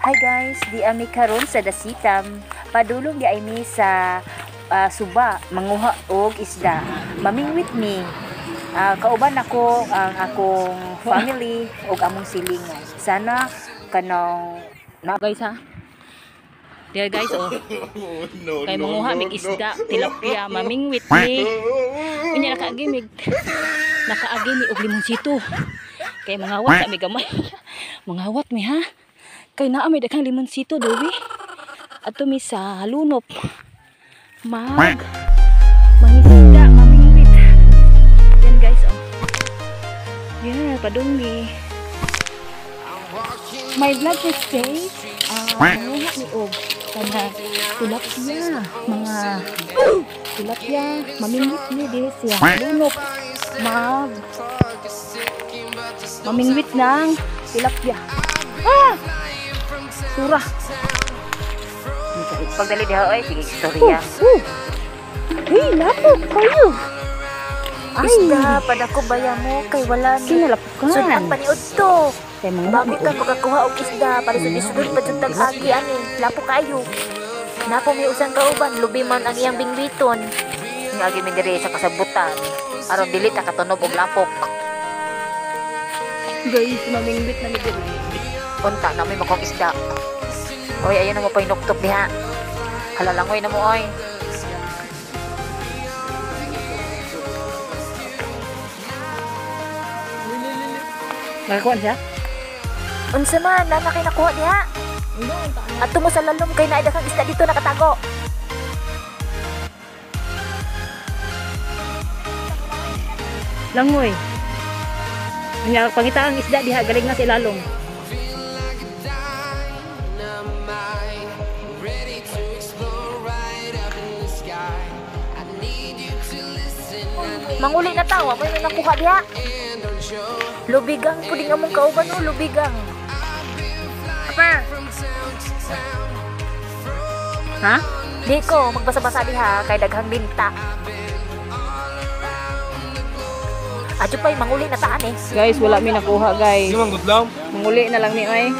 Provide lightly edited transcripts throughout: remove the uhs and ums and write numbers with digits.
Hi guys, di ami karon sa Dasitam. Padulong di ami sa suba, manguha og isda. Mamingwit mi. Kauban ako ang akong family og among silingan. Sana kanang na guys ha. There guys oh. Kay manguha mig isda, tilapia, mamingwit mi. Unya nakaagimig. Nakaagi mi og limonsito. Kay mangawat sa mi gamay. Mangawat mi ha. Kay naa may daghang limonsito dobi. Ato mi sa lunop. Mangisda, mamingwit. Yan guys oh. Yeah, padunggi. My vlog this day, manguha ni og kana tilapia, mga tilapia, mamingwit ni di siya. Lunop. Mamingwit ng tilapia. Surah. Pagdali diha oy, sige istorya. Hey, lapok kayo. Isda, padako baya mo kay wala ni. Kinalapukan. Sudan paniud to. Kay mga babi ka pagkakuha og isda para sa disudod pa jud tag-agi ani. Lapok kayo. Napo may usang kauban, lubi man ang iyang bingwiton. Nga agi mi diri sa kasabutan. Aron dili ta katunog og lapok. Guys, mamingwit na mi diri. Unta na may makong isda. Oy, ayun na mo pa inuktok diha. Halalangoy na mo, oy. Nakakuha siya? Unsa man, na kay nakuha diha. Ato mo sa lalom kay naida kang isda dito nakatago. Langoy. Nya pangita ang isda diha galing na sa ilalom. Manguli na tawa, may nakuha diha. Lubigang puding among kauban no, lubigang. Apa? Ha? Di ko magbasa-basa diha kay daghang binta. Adyo pa'y manguli na taan eh. Guys, wala mi nakuha guys. Manguli na lang mi ay.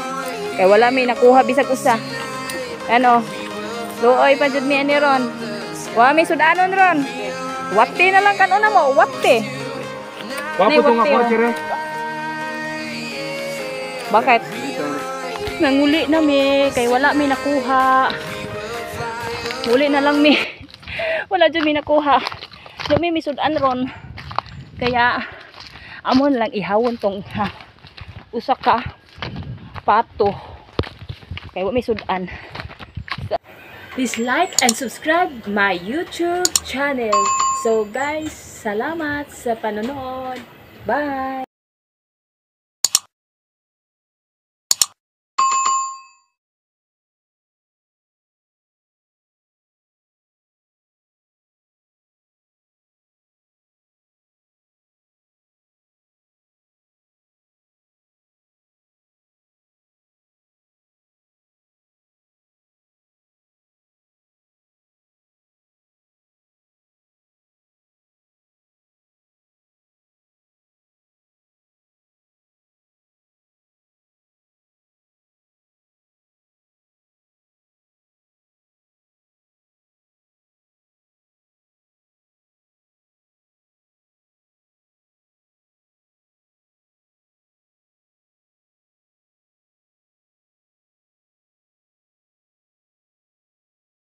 Kay wala mi nakuha bisag usa. Ano? Luoy pa jud mi ani ron. Wa mi sudanon ron. Wate na lang kanuna mo, wate. Wapo tong ako sire. Bakit? Nanguli na mi kay wala mi nakuha. Uli na lang mi. Wala jud mi nakuha. Dumi mi sudan ron. Kaya amon lang ihawon tong usa ka pato. Kay wa mi sudan. Please like and subscribe my YouTube channel. So guys, salamat sa panonood. Bye!